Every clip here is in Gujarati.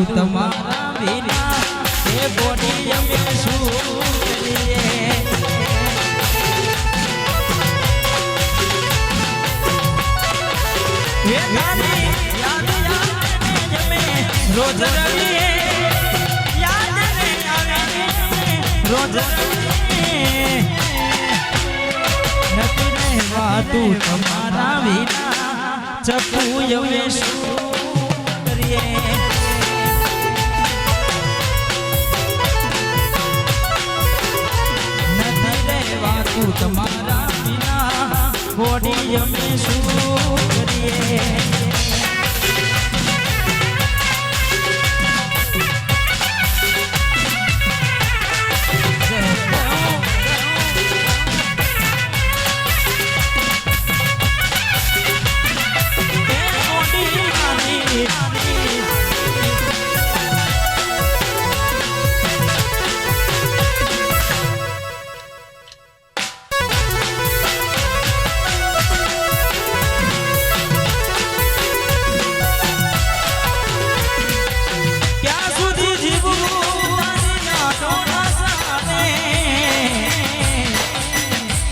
વાતું તમારા વિના એ બોડી અમે શું કરીએ હે તારી યાદ આવે જમે રોજ રવીએ યાદ ને આવે રોજ રવીએ નથી રહેવાતું તમારા વિના ચપુ અમે શું કરીએ નથી રહેવાતું તમારા વિના બોડી અમે શું કરીએ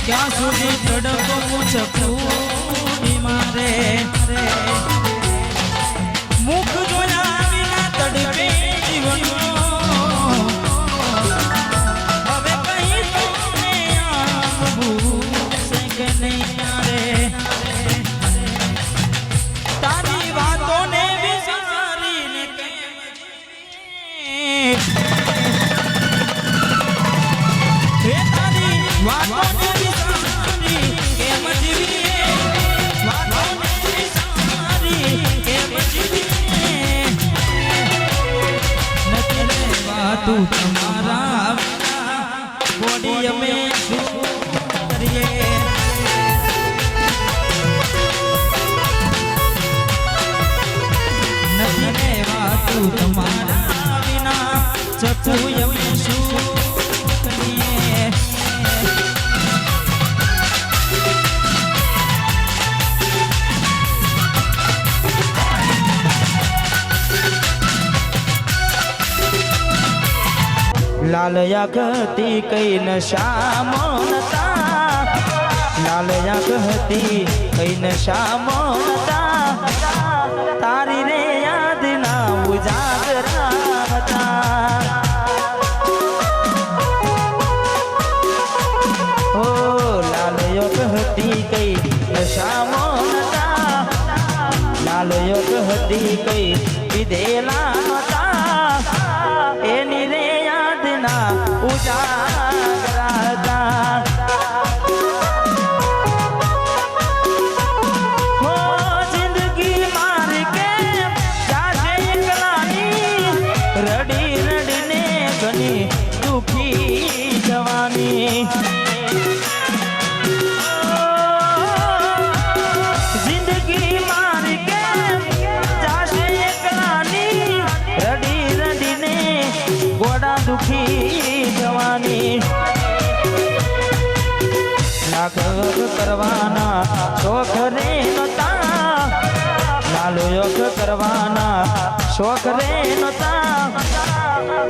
ક્યાં સુધી તડપવું ચકુડી મારે મુખ જોયા વિના તડપે જીવનનો હવે કઈ તમને આવવું છે કે નહીં રે તારી વાતોને વિચારીને હે તારી વાતોને તું તમારા બોડી અમે શું કરીએ નથી રહેવાતું તમારા વિના ચકુ અમે શું કરીએ લાલ આંખતી કઈ નશા મોનતા લાલ આંખતી કઈ નશા મોનતા તારી રે યાદ ના ઉજાગરા હતા ઓ લાલ આંખતી કઈ નશા મોનતા લાલ આંખતી કઈ વિધેલા હતા એની રે ઉજાગરા હતા હો જિંદગી માર કે જાશે એકલાની રડી રડીને ઘણી દુખી જવાની જિંદગી માર કે જાશે એકલાની રડી રડીને ગોડા દુખી જવાની લાખ કરવાના શોખ રે નતા લાલો યોગ કરવાના શોખ રે નતા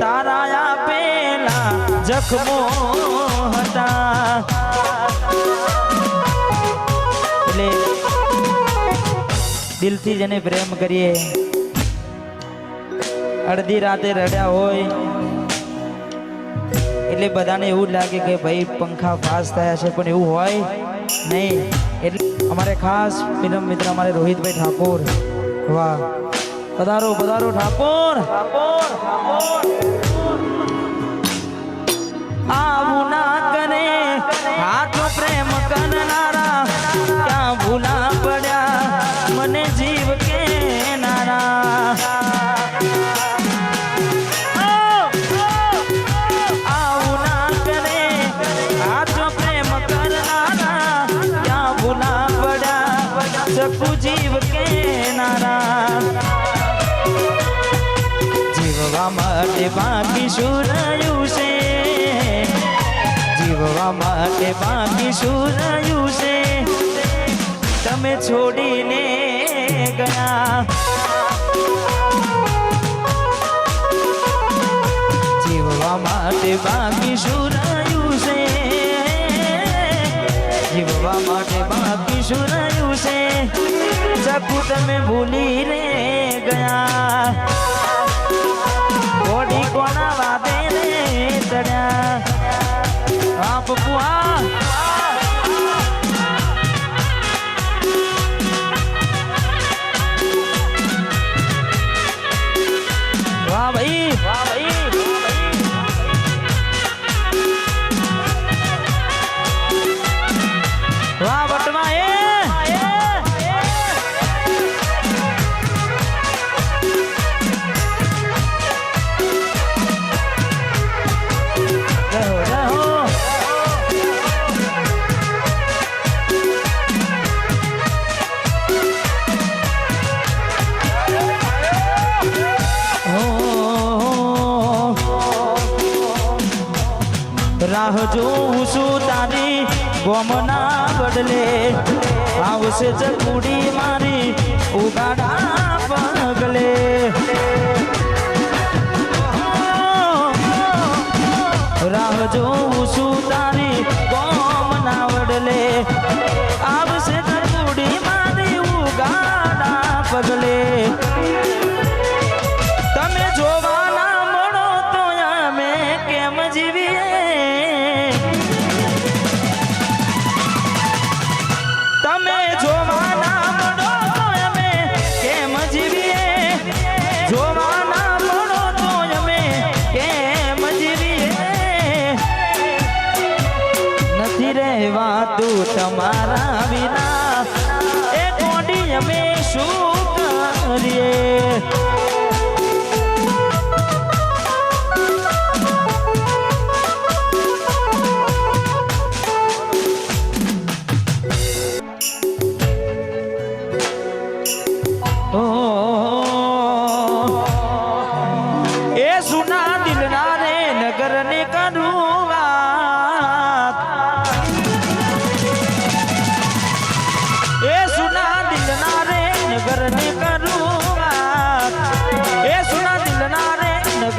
તારા આપેલા જખમો હતા એટલે દિલથી જેને પ્રેમ કરીએ અડધી રાતે રડ્યા હોય એટલે બધાને એવું જ લાગે કે ભાઈ પંખા પાસ થયા છે પણ એવું હોય નહીં એટલે અમારે ખાસ ફિલ્મ મિત્ર અમારે રોહિતભાઈ ઠાકોર વાહ પધારો પધારો ઠાકોર આવું ના કરે હાથ પ્રેમ કરનારા ક્યાં ભૂલા પડ્યા મને જીવ કે નારા જીવ કે નારા જીવવા માટે બાકી શું રહ્યું છે જીવવા માટે બાકી શું રહ્યું છે તમે છોડીને ગયા માટે બાકી શું રહ્યું છે જીવવા માટે બાકી શું રહ્યું છે સકુ તમે ભૂલી રે ગયા ઘોડી કોના વાદે રે ચડ્યા હા પપ્પુ હા વાહ ભાઈ વાહ ભાઈ વાહ બટવા એ રાહ જોઉં છું તારી ગોમના બદલે આવશે ચકુડી મારી ઉગાડા પગલે રાહ જોઉં છું તારી ગોમના બદલે આવશે ચકુડી મારી ઉગાડા પગલે તમે જોવાના મળો તો અમે કેમ જીવીએ તમે જોવાના મળો તો અમે કેમ જીવીએ જોવાના મળો તો અમે કેમ જીવીએ નથી રહેવાતું તમારા વિના એ કોડી અમે શું કરીએ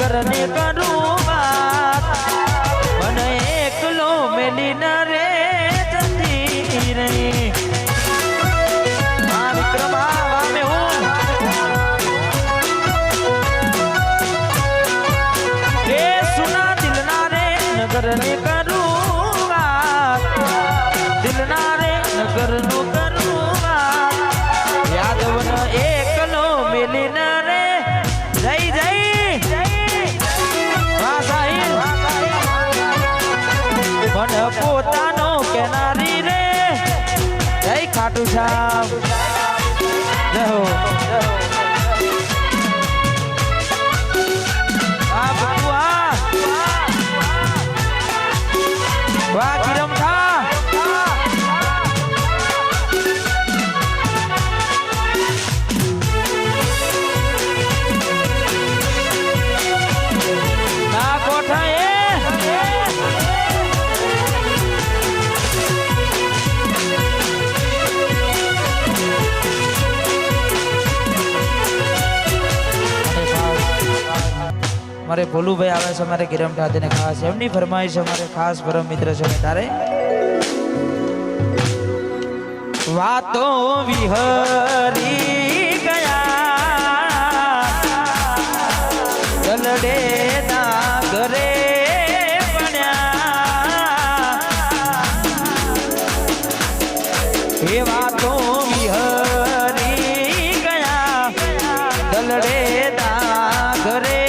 કરને કરું વાત મને એકલો મેલી ન રે જતી રહી આ વિક્રમ આવા મે હું એ સુના દિલના રે નગરને કરું વાત દિલના રે નગરનું કરું વાત યાદવન એકલો મેલી ન રે જય જય મન પોતાનો કેનારી રે જય ખાટુ શ્યામ જય હો વાહ બુઆ વાહ કિરમ થા ના કોઠા મારે ભોલુભાઈ આવે છે મારે ગિરમ ઠાતીને ખાસ એમની ફરમાઈશ અમારે ખાસ પરમ મિત્ર છે તારે વાતો વિહરી ગયા ગલડે ના ઘરે પડ્યા એ વાતો વિહરી ગયા ગલડે ના ઘરે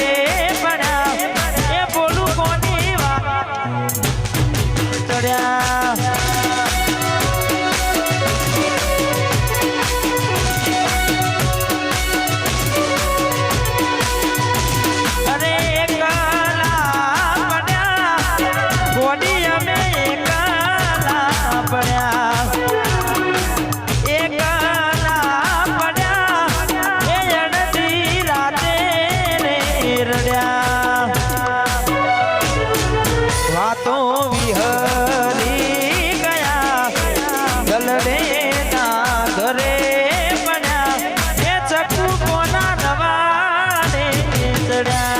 વાતો વિહરી ગયા ગલડે ના ઘરે પડ્યા એ ચકુ કોના રવાડે ચડ્યા